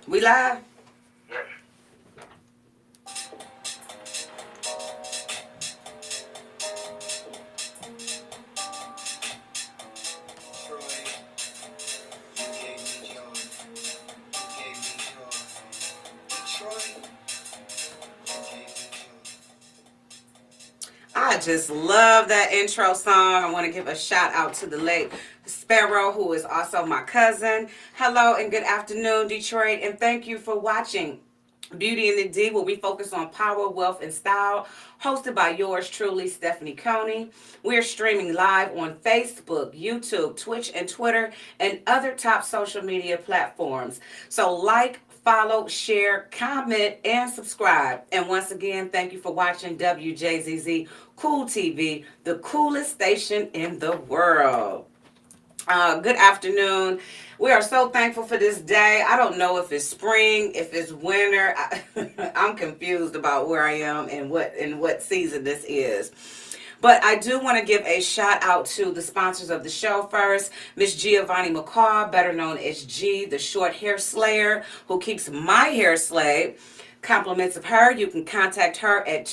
We live? Yes. Troy, you gave me joy. You gave me joy. Detroit, you gave me joy. I just love that intro song. I want to give a shout out to the late Sparrow, who is also my cousin. Hello and good afternoon, Detroit, and thank you for watching Beauty and the D, where we focus on power, wealth, and style, hosted by yours truly, Stephanie Coney. We're streaming live on Facebook, YouTube, Twitch, and Twitter, and other top social media platforms. So like, follow, share, comment, and subscribe. And once again, thank you for watching WJZZ Cool TV, the coolest station in the world. Good afternoon. We are so thankful for this day. I don't know if it's spring, if it's winter. I'm confused about where I am and what season this is. But I do want to give a shout out to the sponsors of the show first. Miss Giovanni McCaw, better known as G, the short hair slayer, who keeps my hair slayed. Compliments of her, you can contact her at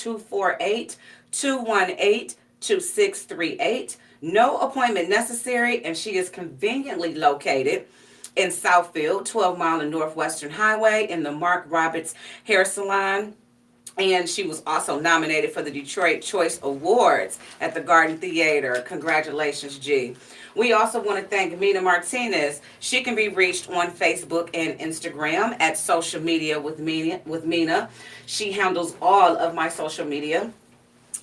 248-218-2638. No appointment necessary, and she is conveniently located in Southfield, 12 Mile and Northwestern Highway, in the Mark Roberts Hair Salon. And she was also nominated for the Detroit Choice Awards at the Garden Theater. Congratulations, G. We also want to thank Mina Martinez. She can be reached on Facebook and Instagram at Social Media with Mina. She handles all of my social media.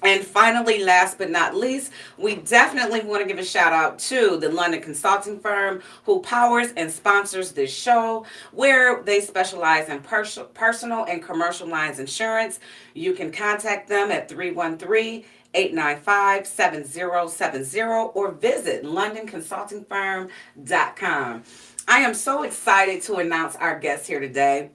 And finally, last but not least, we definitely want to give a shout out to the London consulting firm who powers and sponsors this show, where they specialize in personal and commercial lines insurance. You can contact them at 313-895-7070 or visit londonconsultingfirm.com. I am so excited to announce our guest here today.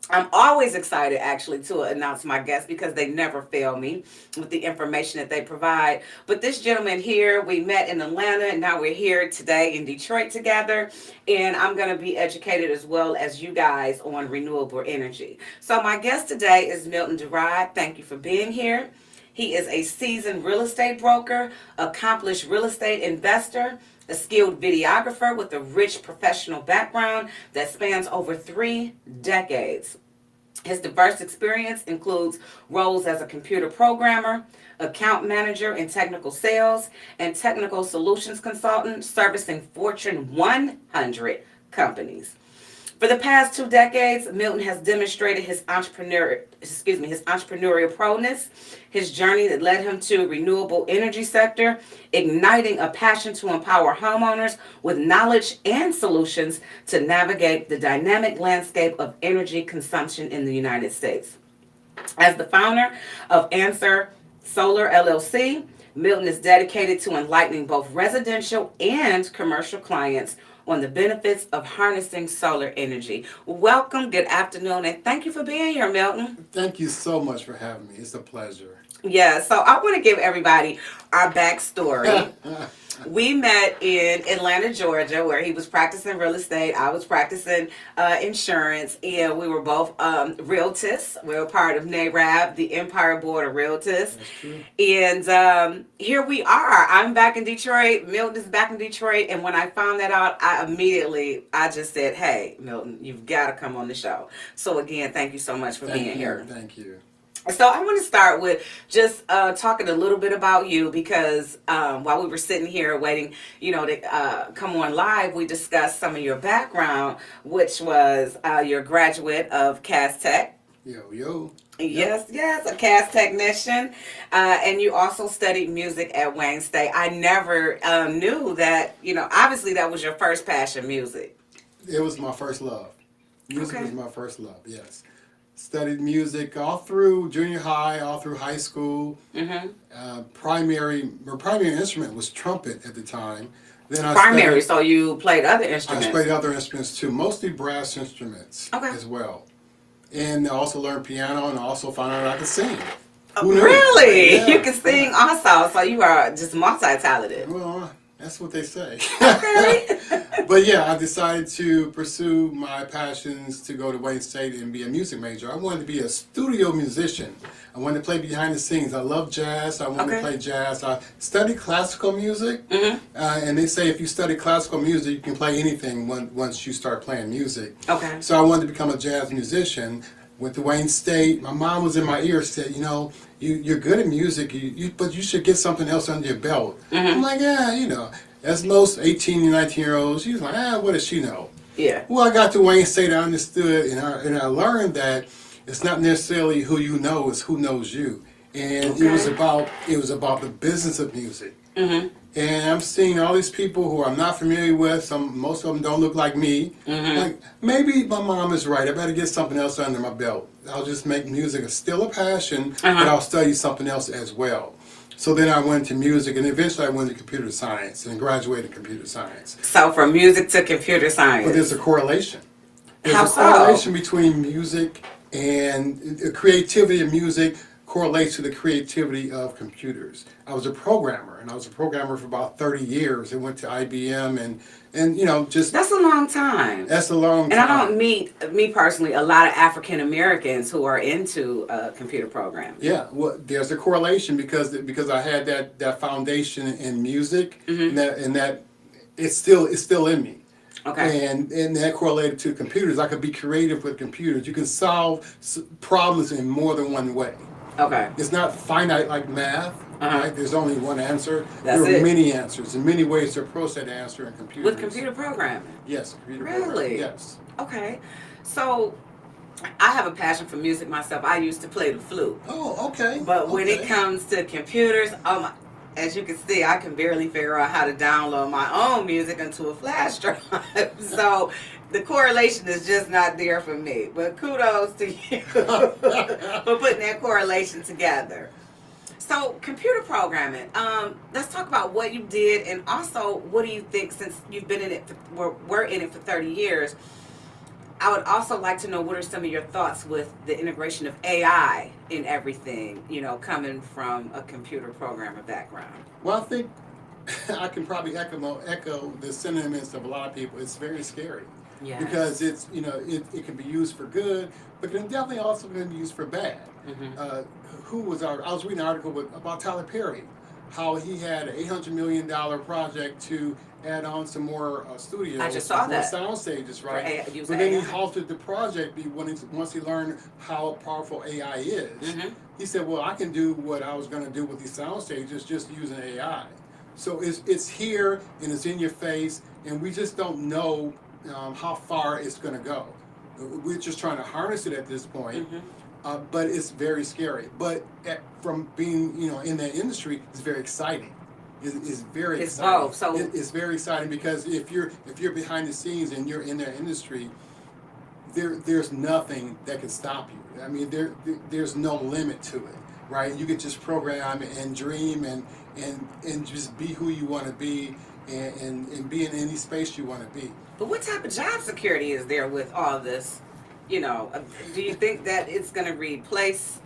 I'm always excited, actually, to announce my guests because they never fail me with the information that they provide. But this gentleman here, we met in Atlanta, and now we're here today in Detroit together. And I'm going to be educated as well as you guys on renewable energy. So my guest today is Milton Gerard. Thank you for being here. He is a seasoned real estate broker, accomplished real estate investor, a skilled videographer with a rich professional background that spans over 3 decades. His diverse experience includes roles as a computer programmer, account manager in technical sales, and technical solutions consultant servicing Fortune 100 companies. For the past 2 decades, Milton has demonstrated his entrepreneurial proness, his journey that led him to renewable energy sector, igniting a passion to empower homeowners with knowledge and solutions to navigate the dynamic landscape of energy consumption in the United States. As the founder of Answer Solar LLC, Milton is dedicated to enlightening both residential and commercial clients on the benefits of harnessing solar energy. Welcome, good afternoon, and thank you for being here, Milton. Thank you so much for having me. It's a pleasure. Yeah, so I want to give everybody our backstory. We met in Atlanta, Georgia, where he was practicing real estate. I was practicing insurance, and we were both realtors. We were part of NARAB, the Empire Board of Realtors. That's true. And here we are. I'm back in Detroit. Milton is back in Detroit. And when I found that out, I just said, hey, Milton, you've got to come on the show. So again, thank you so much for being here. Thank you. So I want to start with just talking a little bit about you because while we were sitting here waiting, to come on live, we discussed some of your background, which was you're a graduate of Cass Tech. Yo. Yes, a Cass technician. And you also studied music at Wayne State. I never knew that, obviously that was your first passion, music. It was my first love. Music Okay. was my first love, yes. Studied music all through junior high, all through high school. Mm-hmm. My primary instrument was trumpet at the time. Then So you played other I instruments. played other instruments too, mostly brass instruments as well. And I also learned piano, and I also found out I could sing. Who knew? Really? Yeah. You can sing also, so you are just multi-talented. Well, That's what they say. Okay. But yeah, I decided to pursue my passions to go to Wayne State and be a music major. I wanted to be a studio musician. I wanted to play behind the scenes. I love jazz. I wanted to play jazz. I studied classical music. And they say if you study classical music, you can play anything once you start playing music. Okay. So I wanted to become a jazz musician. Went to Wayne State. My mom was in my ear, said, you know, you're good at music, but you should get something else under your belt. I'm like, yeah, you know, as most 18 and 19-year-olds, she's like, what does she know? Yeah. Well, I got to Wayne State, I understood, and I learned that it's not necessarily who you know, it's who knows you. And it was about the business of music. And I'm seeing all these people who I'm not familiar with. Most of them don't look like me. Like, maybe my mom is right. I better get something else under my belt. I'll just make music. It's still a passion, but I'll study something else as well. So then I went to music, and eventually I went to computer science and graduated in computer science. So from music to computer science. But there's a correlation. There's How a so? correlation between music and the creativity of music correlates to the creativity of computers. I was a programmer, and I was a programmer for about 30 years. I went to IBM, and you know, just... That's a long time. That's a long time. And I don't meet, me personally, a lot of African Americans who are into computer programming. Yeah, well, there's a correlation because I had that foundation in music, and that it's still in me. Okay. And that correlated to computers. I could be creative with computers. You can solve problems in more than one way. Okay. It's not finite like math. Right? There's only one answer. That's there are it. many answers and many ways to approach that answer in computers. With computer programming? Yes, computer Really? programming. Yes. Okay. So, I have a passion for music myself. I used to play the flute. Oh, okay. But when it comes to computers, as you can see, I can barely figure out how to download my own music into a flash drive. So the correlation is just not there for me. But kudos to you for putting that correlation together. So computer programming, let's talk about what you did, and also what do you think, since you've been in it, we're in it for 30 years, I would also like to know what are some of your thoughts with the integration of AI in everything, you know, coming from a computer programmer background. Well, I think I can probably echo the sentiments of a lot of people. It's very scary. Yes. Because it's, you know, it can be used for good, but it can definitely also be used for bad. I was reading an article about Tyler Perry, how he had an $800 million project to add on some more studios. I just saw that. Sound stages, right? But then he halted the project once he learned how powerful AI is. He said, well, I can do what I was going to do with these sound stages just using AI. So it's here and it's in your face, and we just don't know how far it's going to go. We're just trying to harness it at this point. But it's very scary. But from being, you know, in that industry, it's very exciting. It's very exciting. Both, so it's very exciting because if you're behind the scenes and you're in that industry, there's nothing that can stop you. I mean, there's no limit to it, right? You can just program and dream and just be who you want to be and be in any space you want to be. But what type of job security is there with all this? You know, do you think that it's going to replace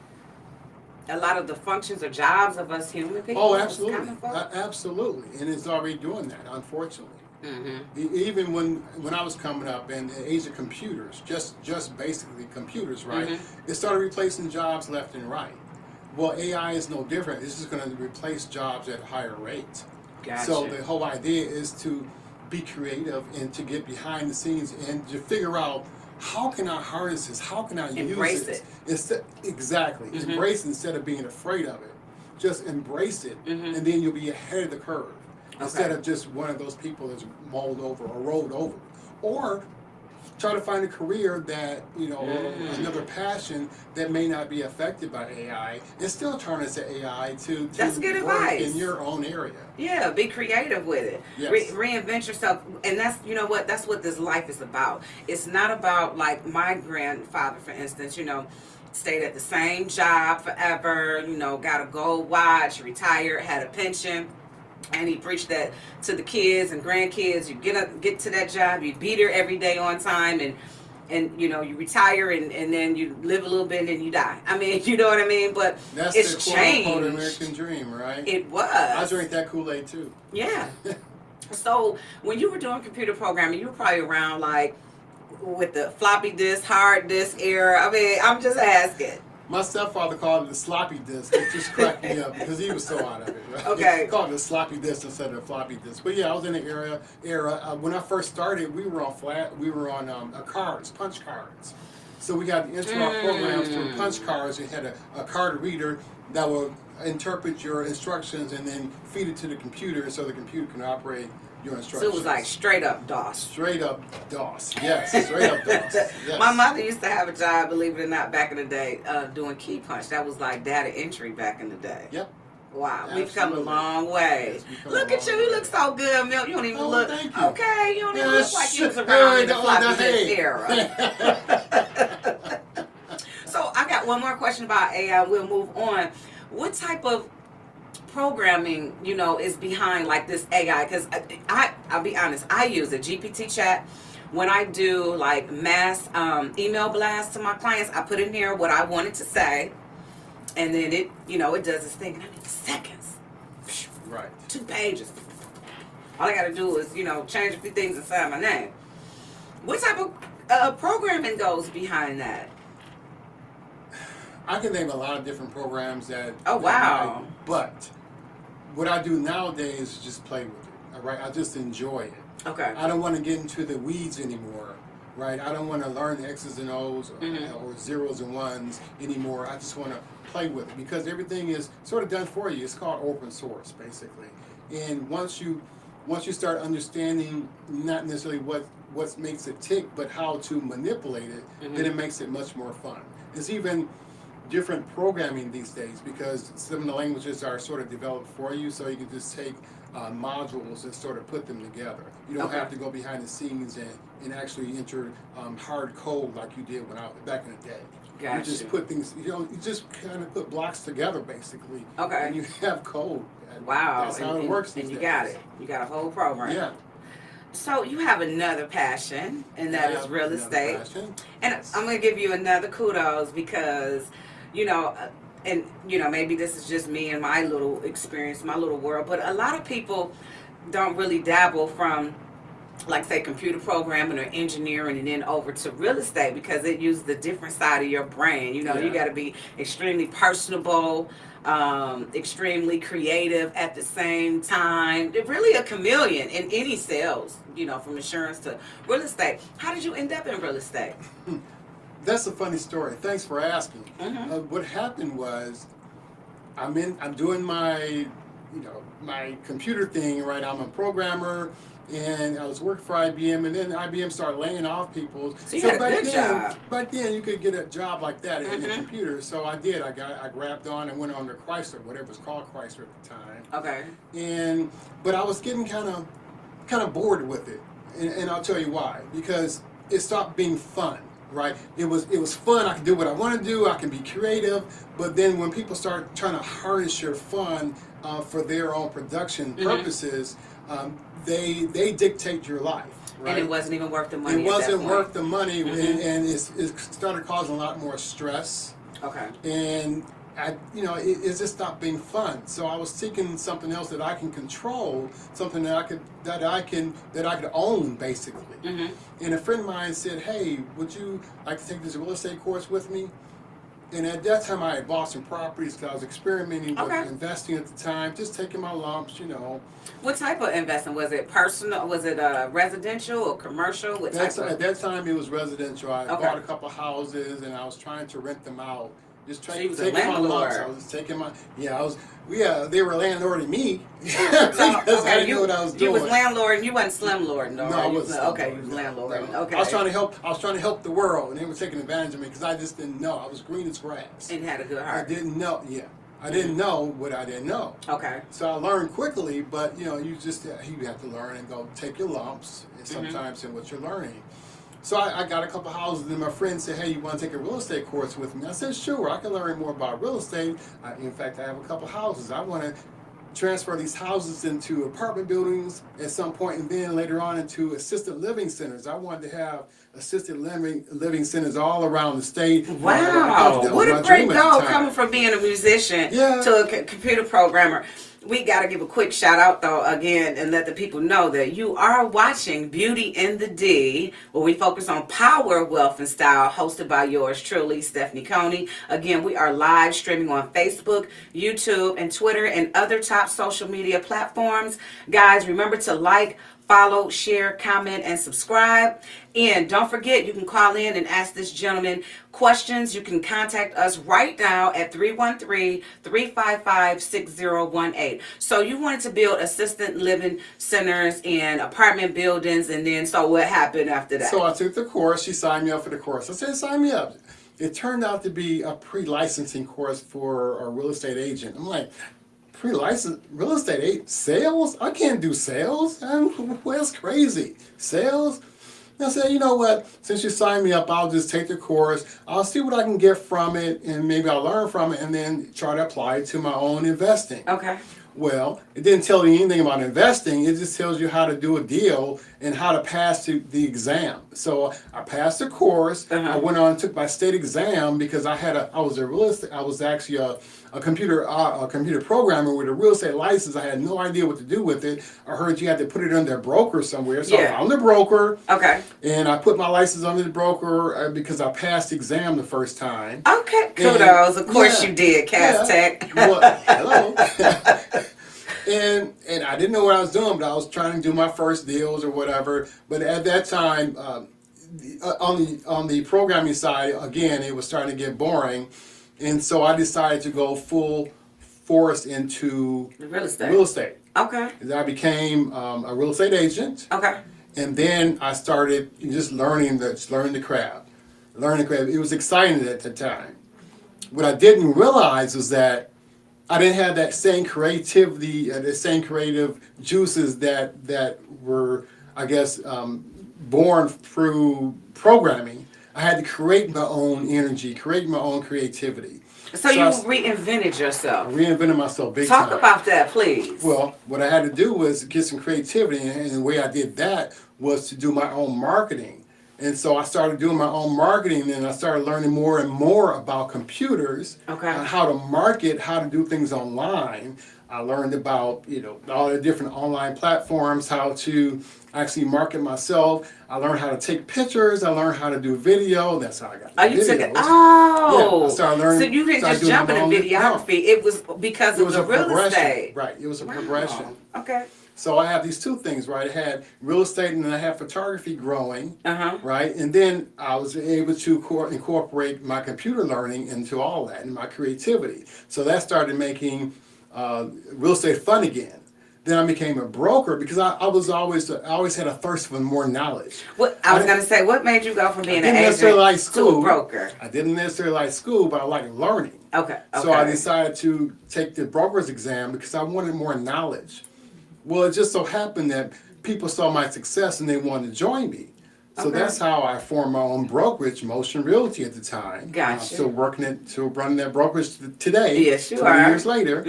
a lot of the functions or jobs of us human people? Oh, absolutely. Absolutely. And it's already doing that, unfortunately. Even when I was coming up in the age of computers, just basically computers, right? It started replacing jobs left and right. Well, AI is no different. It's just going to replace jobs at a higher rate. Gotcha. So the whole idea is to be creative and to get behind the scenes and to figure out, how can I harness this? How can I embrace use it? Exactly. Embrace it instead of being afraid of it. Just embrace it, and then you'll be ahead of the curve. Instead of just one of those people that's mulled over or rolled over. Or try to find a career that, you know, another passion that may not be affected by AI, and still harness the AI to That's good work advice. in your own area. Yeah, be creative with it. Yes. Reinvent yourself. And that's, you know what, that's what this life is about. It's not about, like my grandfather, for instance, you know, stayed at the same job forever, you know, got a gold watch, retired, had a pension. And he preached that to the kids and grandkids. You get to that job, you be there every day on time, and you know, you retire and then you live a little bit and then you die. I mean, you know what I mean? But that's it's the changed. quote-unquote American dream, right? It was. I drink that Kool-Aid too. Yeah. So when you were doing computer programming, you were probably around like with the floppy disk, hard disk era. I mean, I'm just asking. My stepfather called it the sloppy disk. It just cracked me up because he was so out of it. Right? Okay. He called it a sloppy disk instead of a floppy disk. But yeah, I was in the era. When I first started, we were on cards, punch cards. So we got to enter our programs through punch cards. It had a card reader that will interpret your instructions and then feed it to the computer so the computer can operate your instructions. So it was like straight up DOS. Straight up DOS. Yes, straight up DOS. Yes. My mother used to have a job, believe it or not, back in the day, doing key punch. That was like data entry back in the day. Yep. Wow, Absolutely. we've come a long way. Yes, we've come Look a at you, long you way. look so good, Milk. You don't even look. Thank you. Okay, you don't even Yes. look like you was around in the floppy disk Hey. era. So I got one more question about AI. We'll move on. What type of programming, is behind like this AI? Because I'll be honest, I use a GPT chat. When I do like mass email blasts to my clients, I put in here what I wanted to say, and then it does its thing, and I need seconds. Right. 2 pages. All I gotta do is, change a few things inside my name. What type of programming goes behind that? I can name a lot of different programs that. Oh, wow. But what I do nowadays is just play with it. All right, I just enjoy it. Okay. I don't want to get into the weeds anymore. Right, I don't want to learn the X's and O's or zeros and ones anymore. I just want to play with it because everything is sort of done for you. It's called open source, basically. And once you start understanding not necessarily what makes it tick, but how to manipulate it, then it makes it much more fun. It's even different programming these days because some of the languages are sort of developed for you, so you can just take modules and sort of put them together. You don't have to go behind the scenes and actually enter hard code like you did back in the day. Gotcha. You just put things, you just kind of put blocks together basically. Okay. And you have code. And Wow. that's how it works these And you days. got it. You got a whole program. Yeah. So you have another passion, and that is real Another estate. passion. And Yes. I'm going to give you another kudos because, maybe this is just me and my little experience, my little world, but a lot of people don't really dabble from, like, say, computer programming or engineering and then over to real estate because it uses a different side of your brain. You got to be extremely personable, extremely creative at the same time. They're really a chameleon in any sales, from insurance to real estate. How did you end up in real estate? That's a funny story. Thanks for asking. Mm-hmm. What happened was, I'm doing my, my computer thing. Right, I'm a programmer, and I was working for IBM, and then IBM started laying off people. So you had a good job. Back then, you could get a job like that in the computer. So I did. I grabbed on and went on to Chrysler, whatever it was called Chrysler at the time. Okay. But I was getting kind of bored with it, and I'll tell you why. Because it stopped being fun. Right, it was fun. I could do what I want to do. I can be creative. But then when people start trying to harness your fun for their own production purposes, they dictate your life. Right? And it wasn't even worth the money. It at wasn't that point. worth the money, and it started causing a lot more stress. Okay. And it just stopped being fun. So I was seeking something else that I can control, something that I could own, basically. And a friend of mine said, "Hey, would you like to take this real estate course with me?" And at that time, I had bought some properties because I was experimenting with investing at the time, just taking my lumps, What type of investing? Was it personal? Was it residential or commercial? What type of? At that time, it was residential. I bought a couple houses, and I was trying to rent them out. Just So you was a taking my lumps. landlord. I was taking my they were landlording me So, because I didn't know what I was doing. You was landlord and you wasn't slumlord, though. No, right? I wasn't. Okay, you was landlord. No. Okay. I was trying to help the world, and they were taking advantage of me because I just didn't know. I was green as grass. And had a good I heart. didn't know. Yeah, I didn't know what I didn't know. Okay. So I learned quickly, but you have to learn and go take your lumps sometimes in what you're learning. So I got a couple houses, and my friend said, "Hey, you want to take a real estate course with me?" I said, "Sure, I can learn more about real estate. In fact, I have a couple houses. I want to transfer these houses into apartment buildings at some point, and then later on into assisted living centers. I wanted to have assisted living centers all around the state." Wow, That was what my a great dream at the goal time. coming from being a musician Yeah. to a computer programmer. We got to give a quick shout out though again and let the people know that you are watching Beauty in the D, where we focus on power, wealth, and style, hosted by yours truly, Stephanie Coney. Again, we are live streaming on Facebook, YouTube, and Twitter, and other top social media platforms. Guys, remember to like, follow, share, comment, and subscribe. And don't forget, you can call in and ask this gentleman questions. You can contact us right now at 313-355-6018. So you wanted to build assisted living centers and apartment buildings, and then so what happened after that? So I took the course. She signed me up for the course. I said, sign me up. It turned out to be a pre-licensing course for a real estate agent. I'm like, pre-licensed real estate agent? Sales? I can't do sales. Well, that's crazy. Sales? And I said, you know what? Since you signed me up, I'll just take the course. I'll see what I can get from it, and maybe I'll learn from it, and then try to apply it to my own investing. Okay. Well, it didn't tell you anything about investing. It just tells you how to do a deal and how to pass the exam. So I passed the course. I went on and took my state exam because I was actually a computer programmer with a real estate license. I had no idea what to do with it. I heard you had to put it under a broker somewhere. So I found the broker. Okay. And I put my license under the broker because I passed the exam the first time. Okay. Kudos. Of course you did, Cass Tech. Well, hello. And I didn't know what I was doing, but I was trying to do my first deals or whatever. But at that time, on the programming side, again, it was starting to get boring. And so I decided to go full force into real estate. Okay. I became a real estate agent. Okay. And then I started just learning the craft. It was exciting at the time. What I didn't realize was that I didn't have that same creativity, the same creative juices that were, I guess, born through programming. I had to create my own energy, create my own creativity. So you reinvented yourself. I reinvented myself big time. Talk about that, please. Well, what I had to do was get some creativity, and the way I did that was to do my own marketing. And so I started doing my own marketing, and I started learning more and more about computers, how to market, how to do things online. I learned about, all the different online platforms, how to actually market myself. I learned how to take pictures. I learned how to do video. That's how I got the videos. You took it? Oh. Yeah, I started learning. So you didn't just jump into videography. It was because of the real estate. Right. It was a progression. Okay. So I have these two things, right? I had real estate and then I had photography growing, right? And then I was able to incorporate my computer learning into all that and my creativity. So that started making real estate fun again. Then I became a broker because I always had a thirst for more knowledge. I was going to say, what made you go from being an agent to a broker? I didn't necessarily like school, but I liked learning. Okay. So I decided to take the broker's exam because I wanted more knowledge. Well, it just so happened that people saw my success and they wanted to join me. So that's how I formed my own brokerage, Motion Realty at the time. Gotcha. I'm still running that brokerage today. Yes, you 20 are. years later.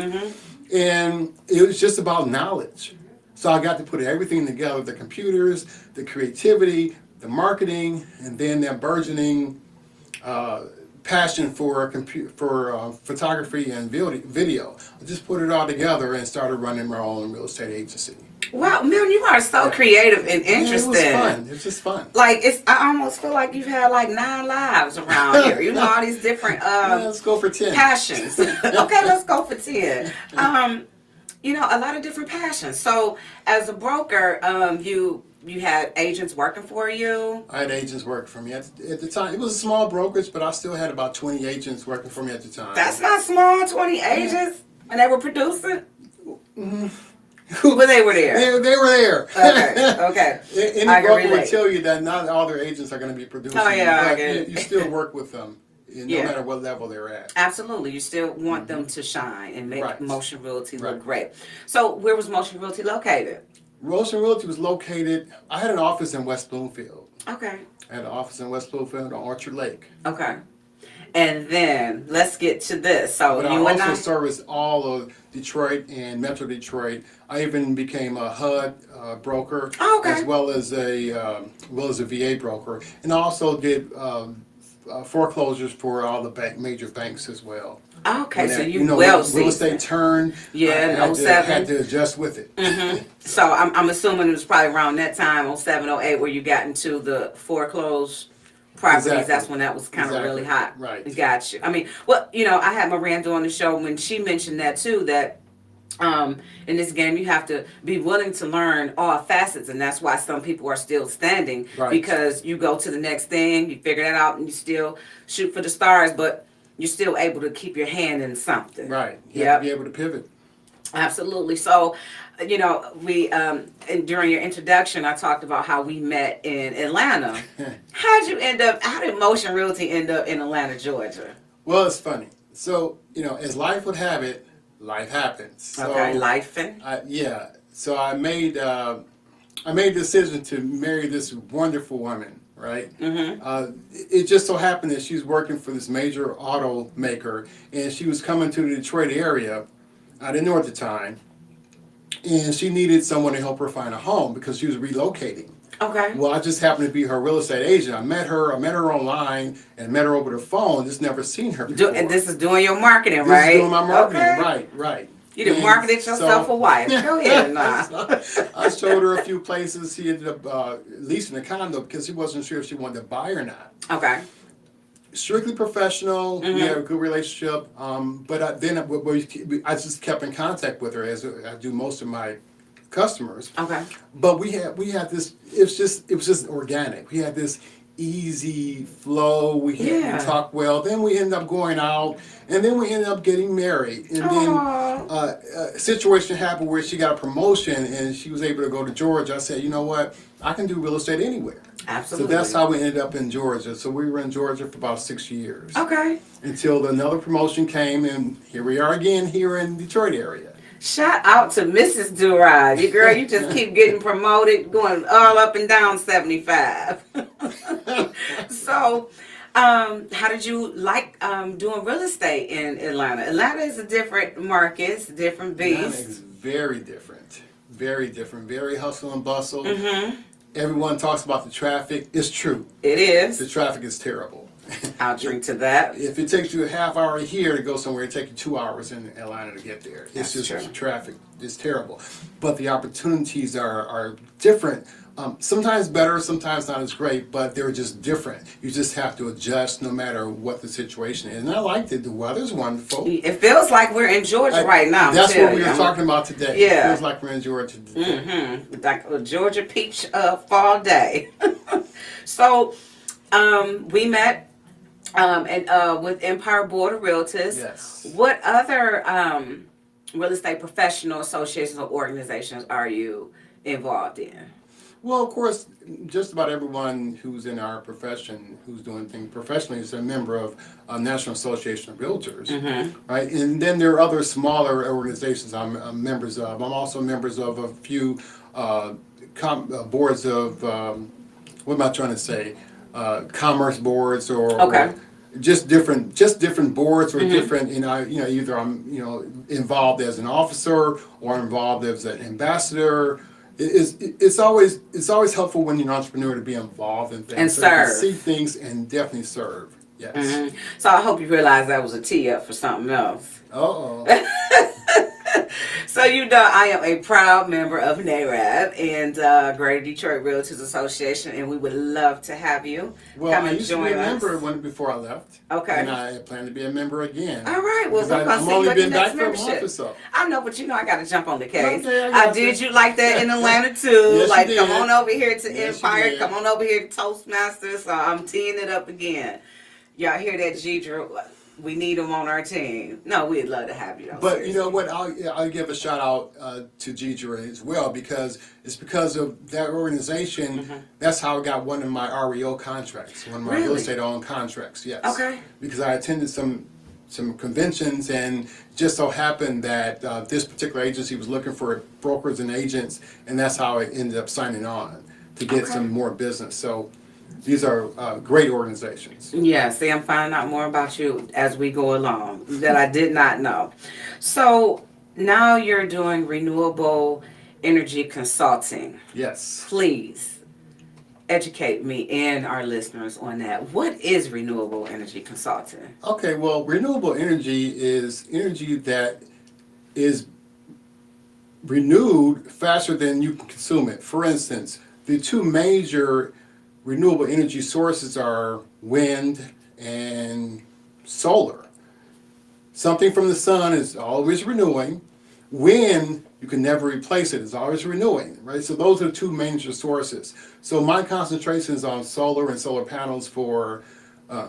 And it was just about knowledge. So I got to put everything together, the computers, the creativity, the marketing, and then that burgeoning passion for photography and video. I just put it all together and started running my own real estate agency. Wow, man, you are so creative and interesting. Yeah, it was fun. It was just fun. Like I almost feel like you've had like 9 lives around here. All these different let's go for 10 passions. Okay, let's go for 10. A lot of different passions. So as a broker, you had agents working for you? I had agents working for me. At the time, it was a small brokerage, but I still had about 20 agents working for me at the time. That's not small, 20 agents? And they were producing? But they were there. They were there. Okay. Any broker would tell you that not all their agents are going to be producing. Oh, yeah, but I get it. You still work with them, no matter what level they're at. Absolutely. You still want them to shine and make Motion Realty look great. So where was Motion Realty located? Motion Realty was located, I had an office in West Bloomfield. Okay. I had an office in West Bloomfield on Orchard Lake. Okay. And then let's get to this. So but I also serviced all of Detroit and Metro Detroit. I even became a HUD broker, as well as a VA broker, and I also did foreclosures for all the major banks as well. Okay, When so that, you when well real estate seasoned. turned, Yeah, I in '07. had to adjust with it. So I'm assuming it was probably around that time, '07, '08, where you got into the foreclosed properties. Exactly. That's when that was kind of really Exactly. hot. Right. Got you. I mean, well, I had Miranda on the show when she mentioned that too, that in this game you have to be willing to learn all facets, and that's why some people are still standing, Right. because you go to the next thing, you figure that out, and you still shoot for the stars, but you're still able to keep your hand in something. Right. You have to be able to pivot. Absolutely. So, we and during your introduction, I talked about how we met in Atlanta. How did Motion Realty end up in Atlanta, Georgia? Well, it's funny. So, as life would have it, life happens. So, Okay, lifing. yeah. So I made a decision to marry this wonderful woman, right? It just so happened that she was working for this major automaker, and she was coming to the Detroit area. I didn't know at the time, and she needed someone to help her find a home because she was relocating. Okay. Well, I just happened to be her real estate agent. I met her online and met her over the phone. Just never seen her before. And this is doing your marketing, This right? is doing my marketing, Okay. right. You done marketed yourself a wife. Go ahead, nah. I showed her a few places. She ended up leasing a condo because she wasn't sure if she wanted to buy or not. Okay. Strictly professional. We had a good relationship. But I just kept in contact with her as I do most of my customers. Okay. But we had this. It was just organic. We had this easy flow. We talked well. Then we ended up going out, and then we ended up getting married. And then a situation happened where she got a promotion, and she was able to go to Georgia. I said, you know what? I can do real estate anywhere. Absolutely. So that's how we ended up in Georgia. So we were in Georgia for about 6 years. Okay. Until another promotion came, and here we are again here in the Detroit area. Shout out to Mrs. Durride. You girl, you just keep getting promoted, going all up and down 75. So, how did you like doing real estate in Atlanta? Atlanta is a different market, it's a different Atlanta beast. is very different. Very different. Very hustle and bustle. Everyone talks about the traffic. It's true. It is. The traffic is terrible. I'll drink to that. If it takes you a half hour here to go somewhere, it takes you 2 hours in Atlanta to get there. That's It's just true. traffic is terrible. But the opportunities are different. Sometimes better, sometimes not as great, but they're just different. You just have to adjust no matter what the situation is. And I liked it. The weather's wonderful. It feels like we're in Georgia right now. That's too. what we were talking about today. Yeah. It feels like we're in Georgia today. Like a Georgia peach fall day. So, we met with Empire Board of Realtors. Yes. What other real estate professional associations or organizations are you involved in? Well, of course, just about everyone who's in our profession, who's doing things professionally, is a member of National Association of Realtors, right? And then there are other smaller organizations I'm members of. I'm also members of a few boards of, what am I trying to say? Commerce boards or just different boards or different, either I'm, involved as an officer or involved as an ambassador. It's always helpful when you're an entrepreneur to be involved in things And so you can serve. see things and definitely serve. Yes. So I hope you realize that was a tee up for something else. Uh-oh. So I am a proud member of NARAB and Greater Detroit Realtors Association, and we would love to have you Well, come I and used to join be a us. member before I left. Okay. And I plan to be a member again. All right, well, Because I'm gonna I'm see you only at the been next back for a month membership. or so. I know, but I got to jump on the case. Okay, I I got did you. you like that in Atlanta too. Yes, you Like, did. come on over here to Yes, you Empire. did. Come on over here to Toastmasters. So I'm teeing it up again. Y'all hear that, Deidre? We need them on our team. No, we'd love to have you. Though, But seriously. you know what? I'll give a shout out to Deidre as well because it's because of that organization. That's how I got one of my REO contracts, one of my real Really? estate owned contracts. Yes. Okay. Because I attended some conventions and just so happened that this particular agency was looking for brokers and agents, and that's how I ended up signing on to get some more business. So these are great organizations. Yeah, see, I'm finding out more about you as we go along that I did not know. So now you're doing renewable energy consulting. Yes. Please educate me and our listeners on that. What is renewable energy consulting? Okay, well, renewable energy is energy that is renewed faster than you can consume it. For instance, the two major renewable energy sources are wind and solar. Something from the sun is always renewing. Wind, you can never replace it. It's always renewing, right? So those are the two major sources. So my concentration is on solar and solar panels for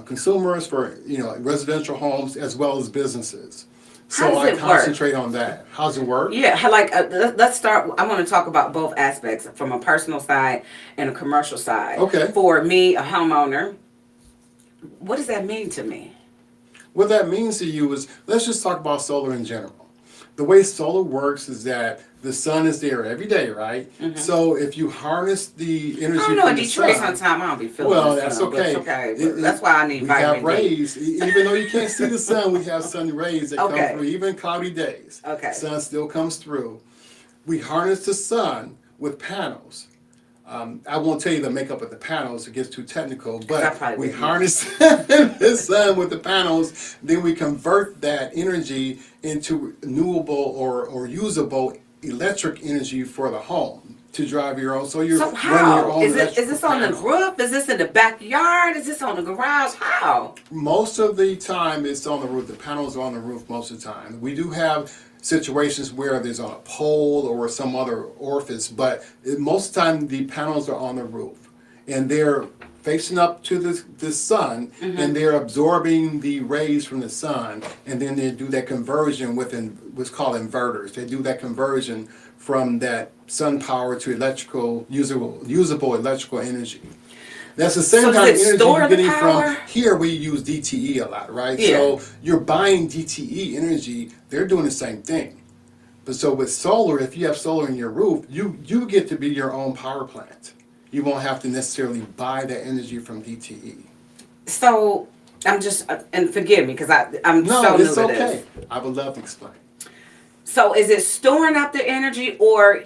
consumers, for residential homes as well as businesses. How So does I it work? concentrate on that. How's it work? Yeah, like let's start. I want to talk about both aspects from a personal side and a commercial side. Okay. For me, a homeowner, what does that mean to me? What that means to you is, let's just talk about solar in general. The way solar works is that the sun is there every day, right? Mm-hmm. So if you harness the energy I don't know, from in the Detroit sun, sometimes I don't be feeling well, the that's sun, but okay. it's okay. That's why I need we have vitamin D. rays. Even though you can't see the sun, we have sun rays that Okay. come through, even cloudy days. Okay. Sun still comes through. We harness the sun with panels. I won't tell you the makeup of the panels, it gets too technical, I but probably we wouldn't. harness the sun with the panels, then we convert that energy into renewable or usable electric energy for the home to drive your own. So you're So running your how? own Is electrical this on the panel. roof? Is this in the backyard? Is this on the garage? How? Most of the time it's on the roof. The panels are on the roof most of the time. We do have situations where there's on a pole or some other orifice, but most of the time the panels are on the roof. And they're facing up to the sun, and they're absorbing the rays from the sun, and then they do that conversion within what's called inverters. They do that conversion from that sun power to electrical, usable electrical energy. That's the same So does kind of it energy store you're the getting power? from here. We use DTE a lot, right? Yeah. So you're buying DTE energy. They're doing the same thing. But so with solar, if you have solar in your roof, you get to be your own power plant. You won't have to necessarily buy that energy from DTE. So I'm just, and forgive me because I'm No, so new it's to okay. this. I would love to explain. So is it storing up the energy, or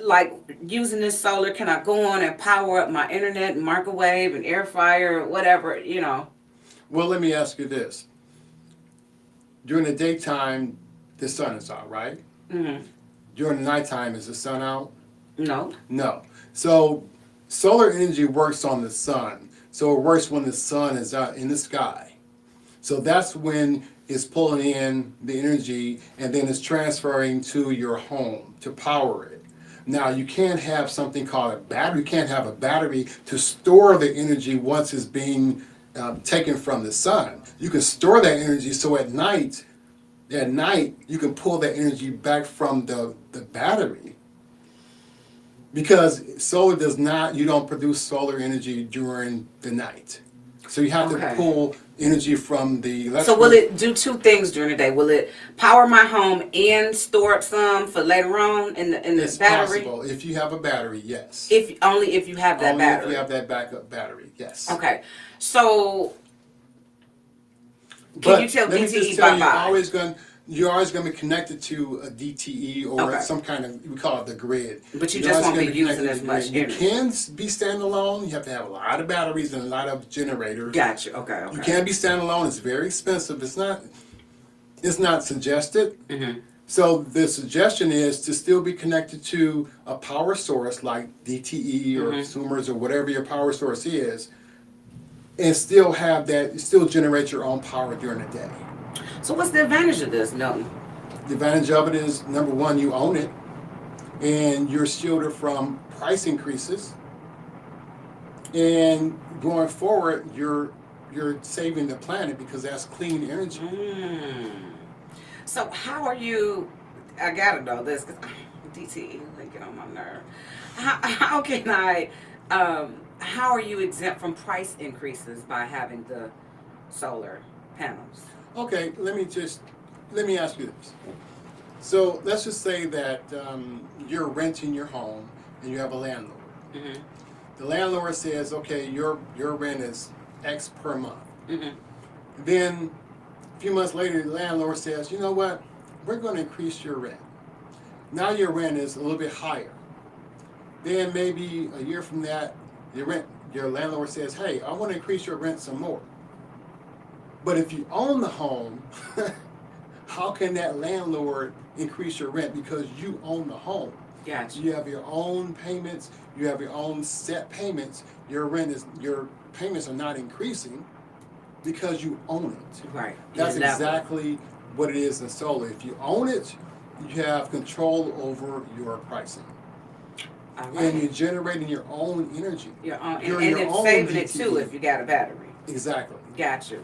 like using this solar? Can I go on and power up my internet, and microwave, and air fryer, or whatever? Well, let me ask you this. During the daytime, the sun is out, right? Mm-hmm. During the nighttime, is the sun out? No. No. So solar energy works on the sun. So it works when the sun is out in the sky. So that's when it's pulling in the energy and then it's transferring to your home to power it. Now you can't have something called a battery. You can't have a battery to store the energy once it's being taken from the sun. You can store that energy so at night you can pull that energy back from the battery. Because solar you don't produce solar energy during the night. So you have to Okay. pull energy from the electrical. So will it do two things during the day? Will it power my home and store up some for later on in the It's battery? possible. If you have a battery, yes. Only if you have that Only battery. if you have that backup battery, yes. Okay. So can But you tell let me DTE just tell you, bye-bye? you're always going to be connected to a DTE or Okay. some kind of, we call it the grid. But you You're just always won't gonna be using connected as to the much grid. energy. You can be standalone. You have to have a lot of batteries and a lot of generators. Gotcha. Okay. You can't be standalone. It's very expensive. It's not suggested. Mm-hmm. So the suggestion is to still be connected to a power source like DTE or consumers or whatever your power source is, and still generate your own power during the day. So what's the advantage of this, Milton? The advantage of it is, number one, you own it, and you're shielded from price increases. And going forward, you're saving the planet because that's clean energy. So how are you? I gotta know this because DTE they get on my nerve. How can I? How are you exempt from price increases by having the solar panels? Okay, let me ask you this. So let's just say that you're renting your home and you have a landlord. Mm-hmm. The landlord says, okay, your rent is X per month. Mm-hmm. Then a few months later, the landlord says, you know what, we're going to increase your rent. Now your rent is a little bit higher. Then maybe a year from that, your landlord says, hey, I want to increase your rent some more. But if you own the home, how can that landlord increase your rent? Because you own the home. Gotcha. You have your own payments. You have your own set payments. Your payments are not increasing because you own it. Right. That's Yeah, exactly what it is in solar. If you own it, you have control over your pricing. All right. And you're generating your own energy. Your own, You're and your it's own saving it DTE. too if you got a battery. Exactly. Got you.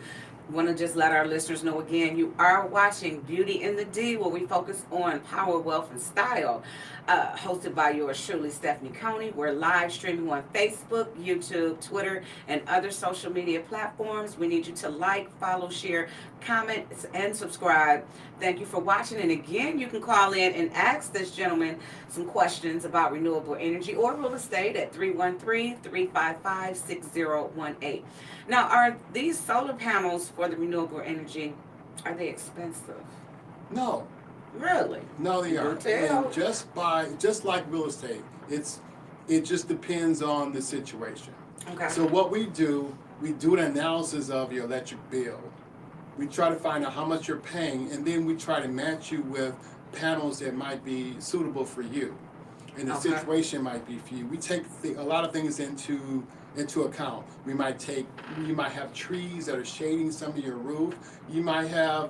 Want to just let our listeners know again, you are watching Beauty in the D, where we focus on power, wealth, and style. Hosted by yours truly, Stephanie Coney. We're live streaming on Facebook, YouTube, Twitter, and other social media platforms. We need you to like, follow, share, comment, and subscribe. Thank you for watching. And again, you can call in and ask this gentleman some questions about renewable energy or real estate at 313-355-6018. Now, are these solar panels for the renewable energy, are they expensive? No. Really? No, they You aren't. tell. And just like real estate, it just depends on the situation. Okay. So what we do an analysis of your electric bill. We try to find out how much you're paying, and then we try to match you with panels that might be suitable for you, and the Okay. situation might be for you. We take a lot of things into account. You might have trees that are shading some of your roof. You might have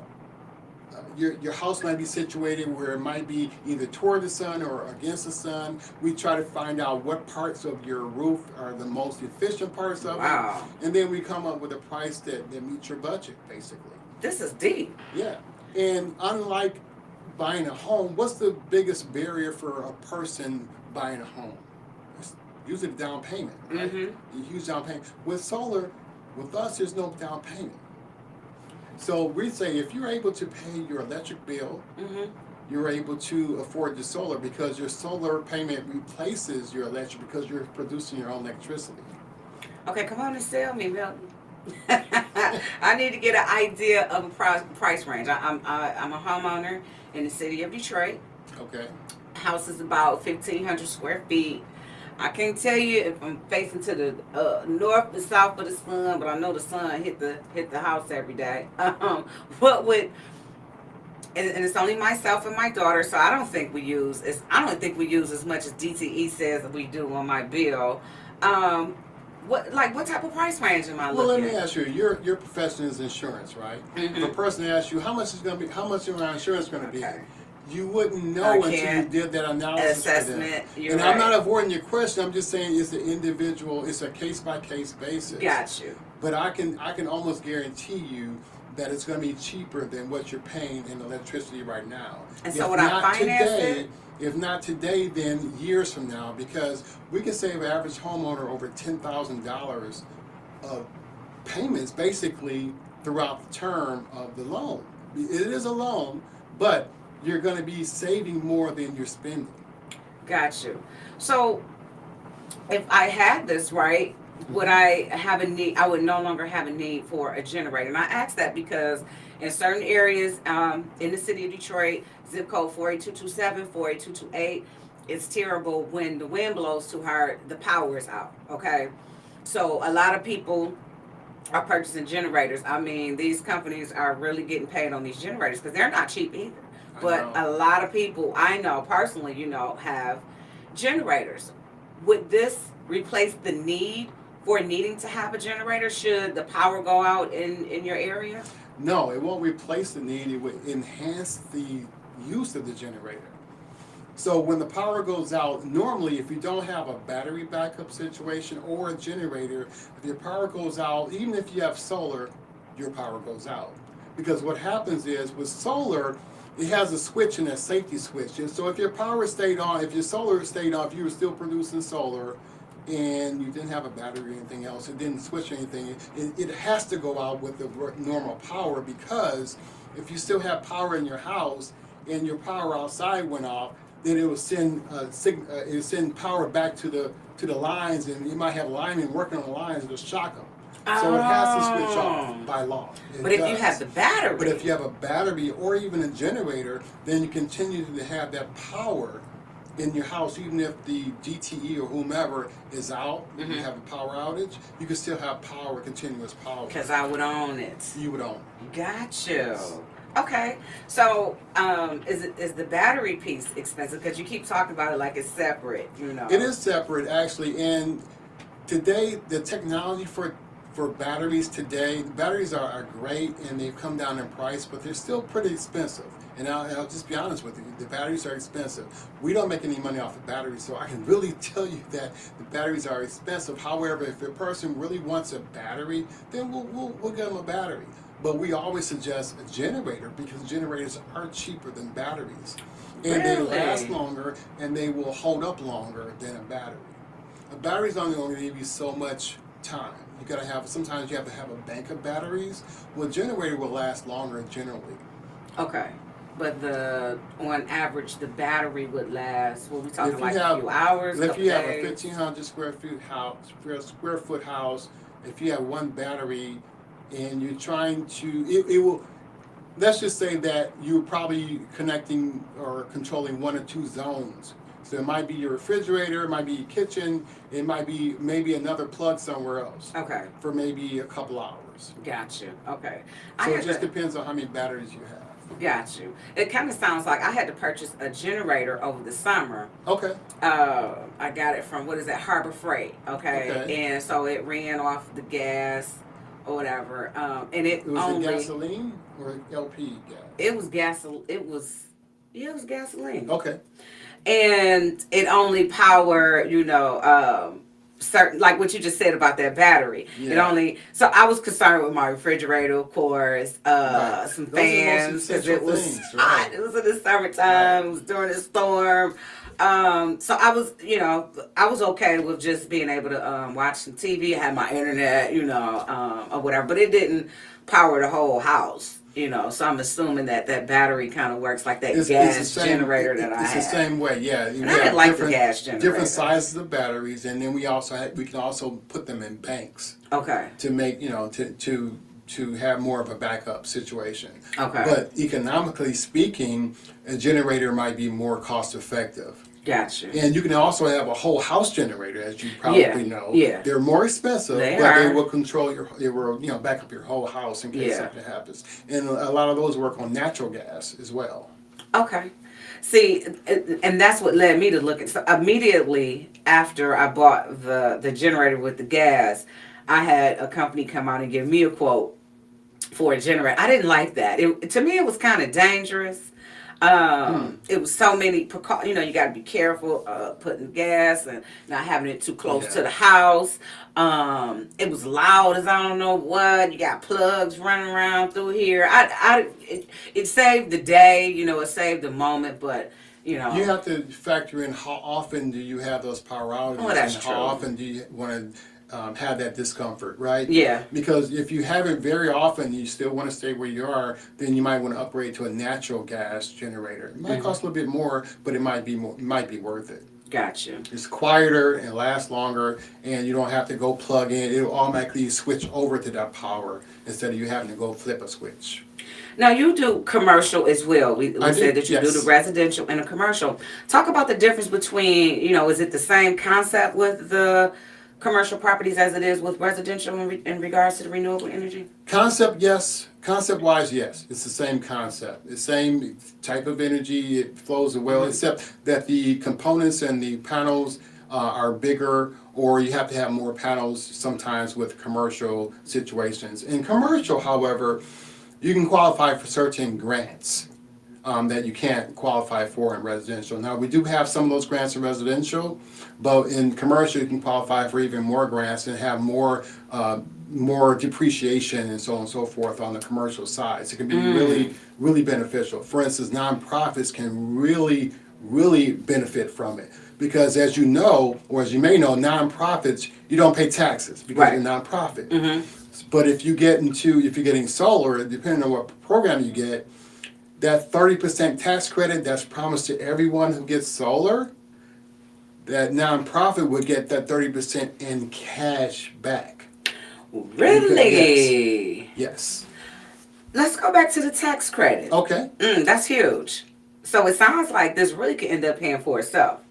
your house might be situated where it might be either toward the sun or against the sun. We try to find out what parts of your roof are the most efficient parts of Wow. it, and then we come up with a price that meets your budget, basically. This is deep. Yeah, and unlike buying a home, what's the biggest barrier for a person buying a home? It's usually the down payment, right? Mm-hmm. A huge down payment. With solar, with us, there's no down payment. So we say if you're able to pay your electric bill, Mm-hmm. you're able to afford your solar because your solar payment replaces your electric because you're producing your own electricity. Okay, come on and sell me, Milton. I need to get an idea of a price range. I'm a homeowner in the city of Detroit. Okay. House is about 1,500 square feet. I can't tell you if I'm facing to the north or south of the sun, but I know the sun hit the house every day. What would and it's only myself and my daughter, so I don't think we use as much as DTE says that we do on my bill. What type of price range am I Well, looking let me at? ask you. Your profession is insurance, right? Mhm. If a person asks you how much is my insurance going to be, Okay. you wouldn't know I until you can't. did that analysis for them. Assessment, you're And right. I'm not avoiding your question. I'm just saying it's an individual. It's a case by case basis. Got you. But I can almost guarantee you that it's going to be cheaper than what you're paying in electricity right now. And so would I finance it? If not today, then years from now, because we can save an average homeowner over $10,000 of payments basically throughout the term of the loan. It is a loan, but you're going to be saving more than you're spending. Got you. So, if I had this right, would I have a need? I would no longer have a need for a generator. And I ask that because in certain areas in the city of Detroit, zip code 48227, 48228, it's terrible when the wind blows too hard, the power is out. Okay, so a lot of people are purchasing generators. I mean, these companies are really getting paid on these generators because they're not cheap either. But a lot of people I know personally, have generators. Would this replace the need for needing to have a generator should the power go out in your area? No, it won't replace the need. It would enhance the use of the generator. So when the power goes out, normally if you don't have a battery backup situation or a generator, if your power goes out, even if you have solar, your power goes out. Because what happens is with solar, it has a switch and a safety switch. And so if your power stayed on, if your solar stayed on, if you were still producing solar and you didn't have a battery or anything else, it didn't switch or anything, it has to go out with the normal power, because if you still have power in your house and your power outside went off, then it will send power back to the lines, and you might have linemen working on the lines, it'll shock them. So it has to switch off by law. But if you have the battery. But if you have a battery or even a generator, then you continue to have that power in your house, even if the GTE or whomever is out, and you have a power outage, you can still have power, continuous power. Because I would own it. You would own. Got you. Okay. So, is the battery piece expensive? Because you keep talking about it like it's separate, you know. It is separate, actually, and today the technology for batteries today, batteries are great and they've come down in price, but they're still pretty expensive. And I'll just be honest with you, the batteries are expensive. We don't make any money off the batteries, so I can really tell you that the batteries are expensive. However, if a person really wants a battery, then we'll get them a battery. But we always suggest a generator because generators are cheaper than batteries. And they last longer and they will hold up longer than a battery. A battery's only going to give you so much time. Sometimes you have to have a bank of batteries. Well, a generator will last longer generally. Okay. But on average, the battery would last, what we talking like a few hours? If you have a days? 1,500 square foot house, if you have one battery and you're trying to, it will, let's just say that you're probably connecting or controlling one or two zones. So it might be your refrigerator, it might be your kitchen, it might be maybe another plug somewhere else. Okay. For maybe a couple hours. Gotcha. Okay. So it just depends on how many batteries you have. Got you. It kind of sounds like I had to purchase a generator over the summer. Okay. I got it from, what is that, Harbor Freight. Okay. And so it ran off the gas or whatever. And it was gasoline or LP gas? It was gasoline. It was gasoline. Okay. And it only powered, certain, like what you just said about that battery. Yeah. So I was concerned with my refrigerator, of course, right. Some fans, because it was hot. It was in the summertime. Right. It was during the storm. So I was okay with just being able to watch some TV. I had my internet, or whatever, but it didn't power the whole house. So I'm assuming that battery kind of works like that gas generator that I had. It's the same way, yeah. And I didn't like the gas generator. Different sizes of batteries, and then we can also put them in banks. Okay. To make to have more of a backup situation. Okay. But economically speaking, a generator might be more cost effective. Gotcha. And you can also have a whole house generator, as you probably know. Yeah. They're more expensive, but they will control back up your whole house in case something happens. And a lot of those work on natural gas as well. Okay. See, and that's what led me to look at. So immediately after I bought the generator with the gas, I had a company come out and give me a quote for a generator. I didn't like that. To me, it was kind of dangerous. It was so many precautions. You got to be careful putting gas and not having it too close to the house. It was loud as I don't know what. You got plugs running around through here. It saved the day. It saved the moment, but. You have to factor in how often do you have those power outages, oh, that's and true. How often do you want to have that discomfort, right? Yeah. Because if you have it very often, you still want to stay where you are, then you might want to upgrade to a natural gas generator. It might cost a little bit more, but it might be worth it. Gotcha. It's quieter and lasts longer, and you don't have to go plug in. It'll automatically switch over to that power instead of you having to go flip a switch. Now, you do commercial as well. We said that you do the residential and a commercial. Talk about the difference between, is it the same concept with the commercial properties as it is with residential in regards to the renewable energy? Concept, yes. Concept-wise, yes. It's the same concept. The same type of energy. It flows well, except that the components and the panels are bigger, or you have to have more panels sometimes with commercial situations. In commercial, however, you can qualify for certain grants that you can't qualify for in residential. Now, we do have some of those grants in residential, but in commercial, you can qualify for even more grants and have more depreciation and so on and so forth on the commercial side. So it can be really, really beneficial. For instance, nonprofits can really, really benefit from it. Because as you know, or as you may know, nonprofits, you don't pay taxes because you're a nonprofit. Mm-hmm. But if you're getting solar, depending on what program you get, that 30% tax credit that's promised to everyone who gets solar, that nonprofit would get that 30% in cash back. Really? Yes. Let's go back to the tax credit. Okay. That's huge. So it sounds like this really could end up paying for itself.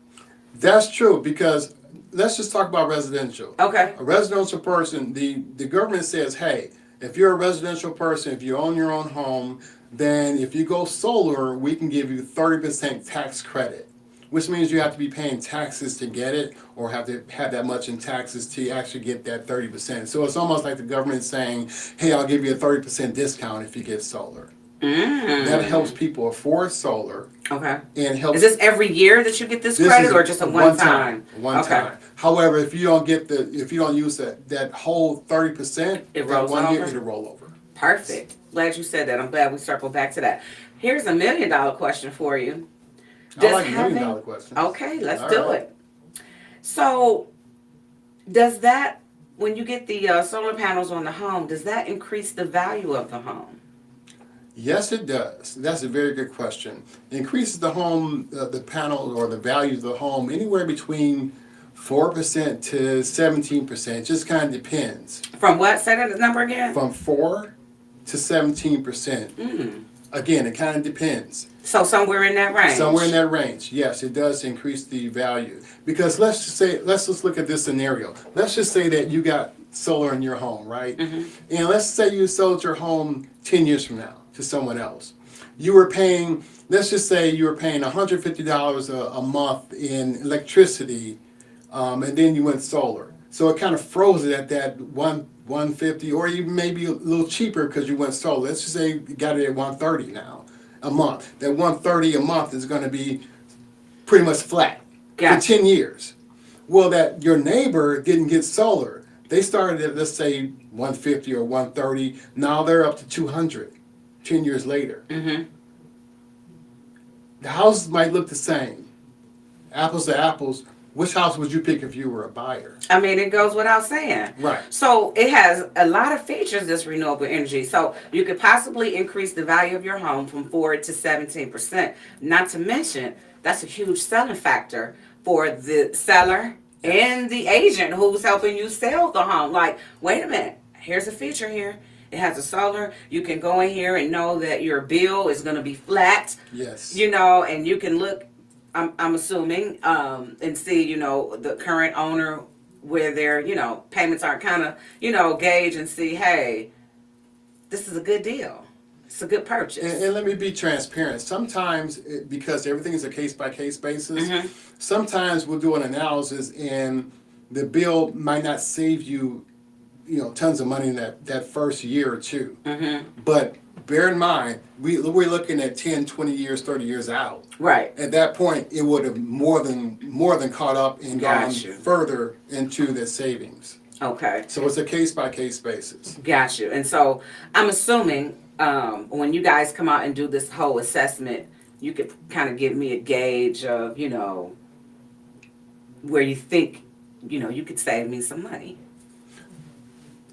That's true because let's just talk about residential. Okay. A residential person, the government says, hey, if you're a residential person, if you own your own home, then if you go solar, we can give you 30% tax credit, which means you have to be paying taxes to get it or have to have that much in taxes to actually get that 30%. So it's almost like the government saying, hey, I'll give you a 30% discount if you get solar. That helps people afford solar. Okay. And helps. Is this every year that you get this credit, or just a one time? One time. However, if you don't use that whole 30%, it rolls one over. year it'll roll over. Perfect. Glad you said that. I'm glad we circled back to that. Here's $1 million question for you. I like $1 million questions. Okay, let's do it. So, does that, when you get the solar panels on the home, does that increase the value of the home? Yes, it does. That's a very good question. It increases the home, the panel or the value of the home anywhere between 4% to 17%. It just kind of depends. From what? Say that number again. From 4 to 17%. Again, it kind of depends. So somewhere in that range. Somewhere in that range, yes, it does increase the value. Because let's just look at this scenario. Let's just say that you got solar in your home, right? And let's say you sold your home 10 years from now to someone else. You were paying, let's just say you were paying $150 a month in electricity, and then you went solar. So it kind of froze it at that 150, or even maybe a little cheaper because you went solar. Let's just say you got it at 130 now a month. That 130 a month is going to be pretty much flat for 10 years. Well, that your neighbor didn't get solar. They started at, let's say, 150 or 130. Now they're up to 200 10 years later. The houses might look the same. Apples to apples. Which house would you pick if you were a buyer? I mean, it goes without saying. Right. So it has a lot of features, this renewable energy. So you could possibly increase the value of your home from 4 to 17%. Not to mention, that's a huge selling factor for the seller and the agent who's helping you sell the home. Like, wait a minute, here's a feature here. It has a solar. You can go in here and know that your bill is going to be flat. Yes. You know, and you can look, I'm assuming, and see, you know, the current owner where their, you know, payments are kind of, you know, gauge and see, hey, this is a good deal. It's a good purchase. And let me be transparent. Sometimes, because everything is a case-by-case basis, sometimes we'll do an analysis and the bill might not save you, you know, tons of money in that first year or two. But bear in mind, we're looking at 10, 20 years, 30 years out. Right. At that point, it would have more than caught up and gone further into the savings. Okay. So it's a case-by-case basis. Got you. And so I'm assuming when you guys come out and do this whole assessment, you could kind of give me a gauge of, you know, where you think, you know, you could save me some money.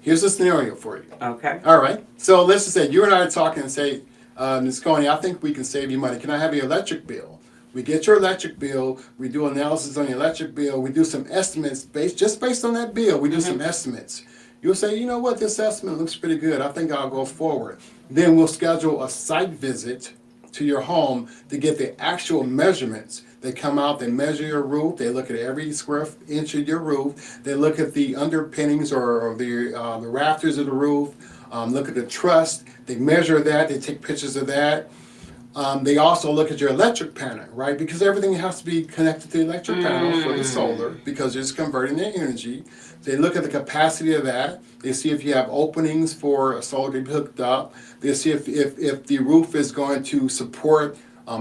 Here's a scenario for you. Okay. All right. So let's just say you and I are talking and say, Ms. Coney, I think we can save you money. Can I have your electric bill? We get your electric bill. We do analysis on your electric bill. We do some estimates based on that bill. We do some estimates. You'll say, you know what, this estimate looks pretty good. I think I'll go forward. Then we'll schedule a site visit to your home to get the actual measurements. They come out, they measure your roof, they look at every square inch of your roof, they look at the underpinnings or the rafters of the roof, look at the truss, they measure that, they take pictures of that. They also look at your electric panel, right? Because everything has to be connected to the electric panel for the solar because it's converting their energy. They look at the capacity of that. They see if you have openings for a solar to be hooked up. They see if the roof is going to support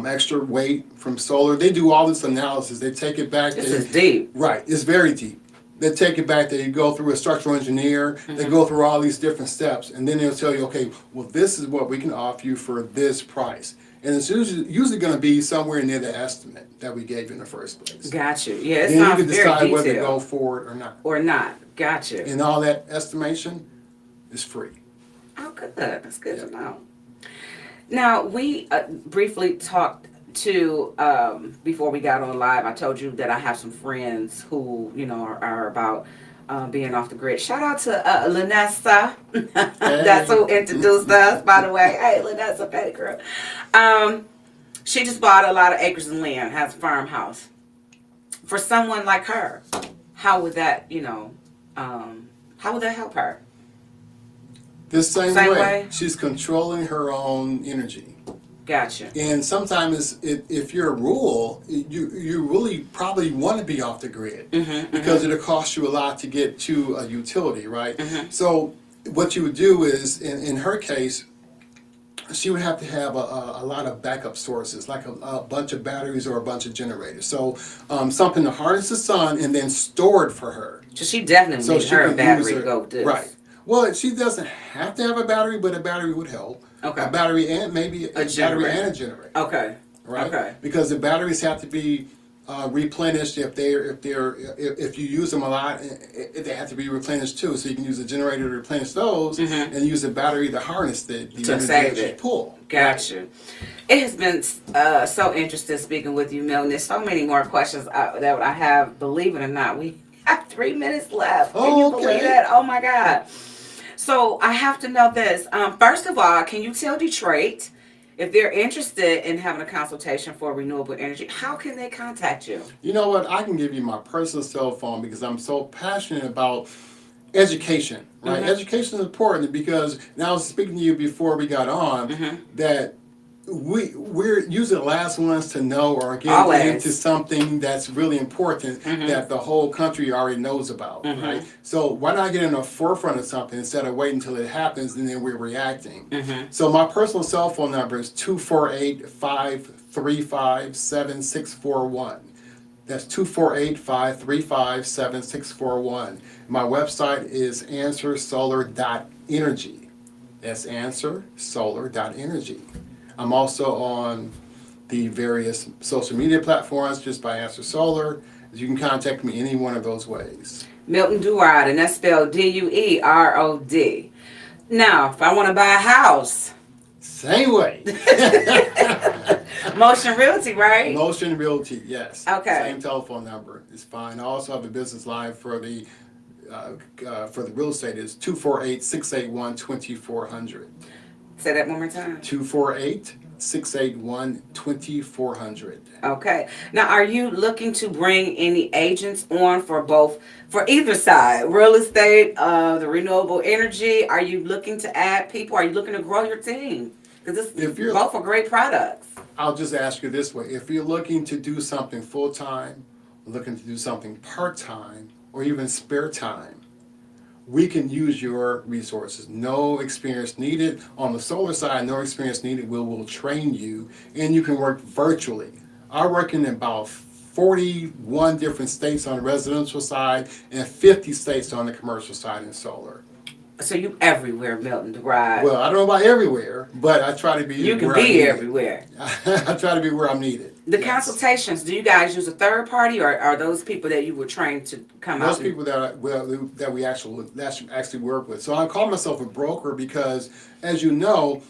extra weight from solar. They do all this analysis. They take it back. This is deep. Right. It's very deep. They take it back. They go through a structural engineer. They go through all these different steps. And then they'll tell you, okay, well, this is what we can offer you for this price. And it's usually going to be somewhere near the estimate that we gave you in the first place. Got you. Yeah, it then you sounds can very decide detailed. whether to go forward or not. Or not. Got you. And all that estimation is free. Oh, good. That's good to know. Now, we briefly talked to, before we got on live, I told you that I have some friends who, you know, are about being off the grid. Shout out to Lanessa. That's who introduced us, by the way. Hey, Lanessa Pettigrew. She just bought a lot of acres of land, has a farmhouse. For someone like her, how would that, how would that help her? This same Same way. way? She's controlling her own energy. Gotcha. And sometimes, if you're rural, you really probably want to be off the grid because it'll cost you a lot to get to a utility, right? So what you would do is, in her case, she would have to have a lot of backup sources, like a bunch of batteries or a bunch of generators. So something to harness the sun and then store it for her. So she definitely So needs she her can battery use to her, go with this. right. Well, she doesn't have to have a battery, but a battery would help. Okay. A battery and maybe a battery generator. and a generator. Okay. Right. Okay. Because the batteries have to be replenished if you use them a lot. They have to be replenished too. So you can use a generator to replenish those, and use a battery to harness the To energy save that you it. pull. Gotcha. It has been so interesting speaking with you, Milton. There's so many more questions that I have. Believe it or not, we have 3 minutes left. Can you believe that? Oh my God. So I have to know this. First of all, can you tell Detroit if they're interested in having a consultation for renewable energy, how can they contact you? You know what? I can give you my personal cell phone because I'm so passionate about education. Right? Education is important because, and I was speaking to you before we got on, that we're usually the last ones to know or get into something that's really important that the whole country already knows about, right? So why not get in the forefront of something instead of waiting until it happens and then we're reacting? So my personal cell phone number is 248-535-7641. That's 248-535-7641. My website is answersolar.energy. That's answersolar.energy. I'm also on the various social media platforms just by Answer Solar. You can contact me any one of those ways. Milton Duerod, and that's spelled Duerod. Now, if I want to buy a house. Same way. Motion Realty, right? Motion Realty, yes. Okay. Same telephone number is fine. I also have a business line for the real estate is 248-681-2400. Say that one more time. 248-681-2400. Okay. Now, are you looking to bring any agents on for either side, real estate, the renewable energy? Are you looking to add people? Are you looking to grow your team? Because both are great products. I'll just ask you this way. If you're looking to do something full-time, looking to do something part-time, or even spare time, we can use your resources. No experience needed. On the solar side, no experience needed. We'll train you, and you can work virtually. I work in about 41 different states on the residential side and 50 states on the commercial side in solar. So you everywhere, Milton, right? Well, I don't know about everywhere, but I try to be You can where I'm be needed. Everywhere. I try to be where I'm needed. The consultations, do you guys use a third party, or are those people that you were trained to come out? Those people that we actually work with. So I call myself a broker because, as you know,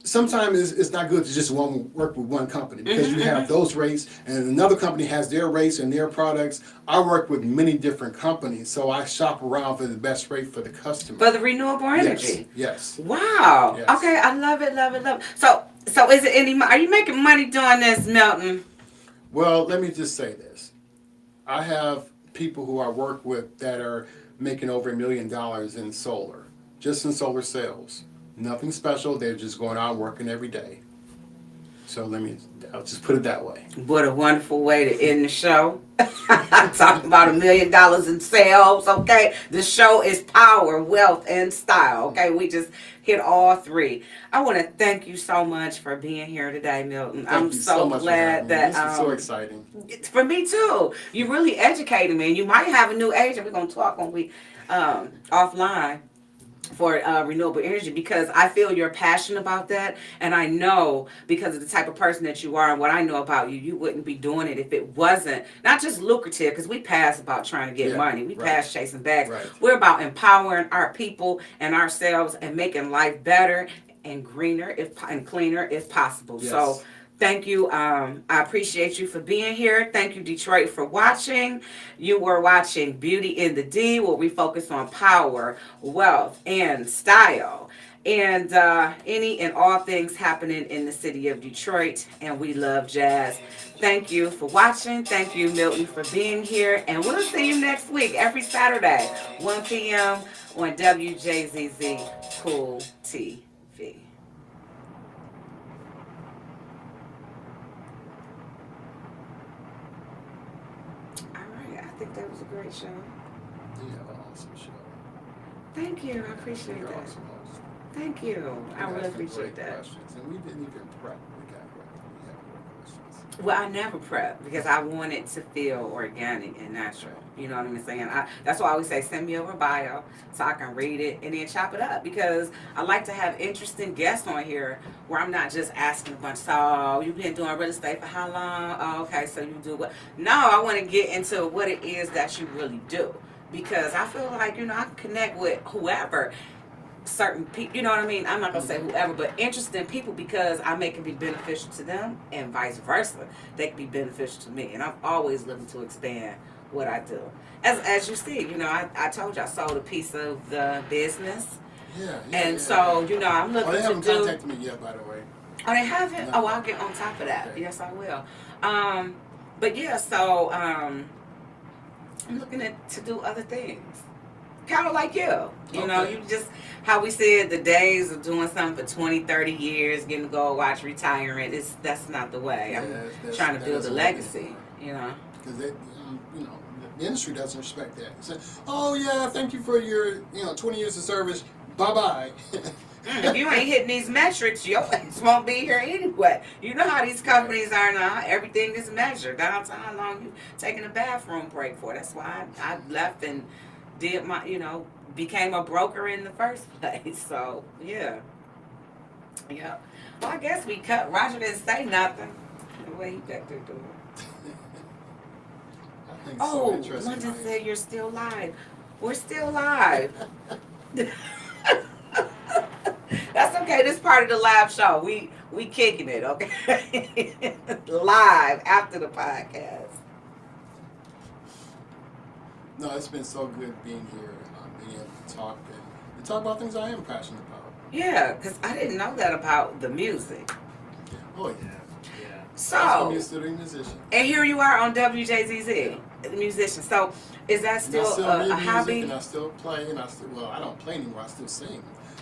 sometimes it's not good to just work with one company because you have those rates and another company has their rates and their products. I work with many different companies, so I shop around for the best rate for the customer. For the renewable energy? Yes. Wow. Yes. Okay, I love it. So is it are you making money doing this, Milton? Well, let me just say this. I have people who I work with that are making over $1 million in solar, just in solar sales. Nothing special. They're just going out working every day. So I'll just put it that way. What a wonderful way to end the show. I'm talking about $1 million in sales, okay? The show is power, wealth, and style, okay? We just hit all three. I want to thank you so much for being here today, Milton. I'm so glad that... This is so exciting. For me, too. You really educated me, and you might have a new agent. We're going to talk when we offline for renewable energy, because I feel you're passionate about that, and I know because of the type of person that you are and what I know about you, you wouldn't be doing it if it wasn't not just lucrative, because we pass about trying to get money. We pass chasing bags. Right. We're about empowering our people and ourselves and making life better and greener and cleaner if possible. Yes. So thank you. I appreciate you for being here. Thank you, Detroit, for watching. You were watching Beauty in the D, where we focus on power, wealth, and style. and any and all things happening in the city of Detroit. And we love jazz. Thank you for watching. Thank you, Milton, for being here. And we'll see you next week, every Saturday, 1 p.m. on WJZZ Cool TV. All right, I think that was a great show. You have an awesome show. Thank you. I appreciate You're that. awesome host. Thank you. I You really asked some appreciate great that. questions, and we didn't even prep. We had great questions. Well, I never prep because I want it to feel organic and natural. You know what I'm saying? That's why I always say send me over a bio so I can read it and then chop it up, because I like to have interesting guests on here where I'm not just asking a bunch. So you've been doing real estate for how long? Oh, okay. So you do what? No, I want to get into what it is that you really do, because I feel like, I can connect with whoever, certain people, you know what I mean? I'm not gonna say whoever, but interesting people, because I make it be beneficial to them and vice versa. They can be beneficial to me, and I'm always looking to expand what I do. As you see, I told you I sold a piece of the business, so I'm looking they to haven't do. contacted me yet, by the way. Oh, they haven't. No. Oh, I'll get on top of that. Okay. Yes, I will. But yeah, so I'm looking to do other things. Kind of like you. You just, how we said, the days of doing something for 20, 30 years, getting to go watch retiring, that's not the way. I'm trying to build a legacy, Because the industry doesn't respect that. They say, oh yeah, thank you for your 20 years of service. Bye-bye. If you ain't hitting these metrics, your ass won't be here anyway. You know how these companies are now. Everything is measured. Down to how long you taking a bathroom break for. That's why I left and did my, became a broker in the first place. So, yeah. Well, I guess we cut. Roger didn't say nothing. The way he back there doing. I think Oh, so interesting. London said you're still live. We're still live. That's okay. This part of the live show. We kicking it, okay? Live after the podcast. No, it's been so good being here, being able to talk and talk about things I am passionate about. Yeah, because I didn't know that about the music. Oh yeah. So, I'm a studying musician. and here you are on WJZZ, the musician. So, is that And I still still read a music, hobby? and I still play, and I don't play anymore. I still sing,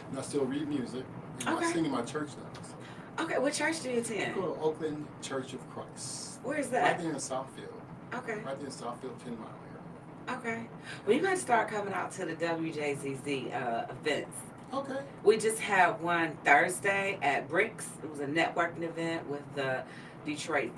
and I still read music, and Okay. I sing in my church now. Okay, what church do you I attend? go to Oakland Church of Christ. Where is Right that? there in Southfield. Okay, Right there in Southfield, 10 Mile area. okay. Well, you got to start coming out to the WJZZ events. Okay. We just had one Thursday at Bricks. It was a networking event with the Detroit Fashion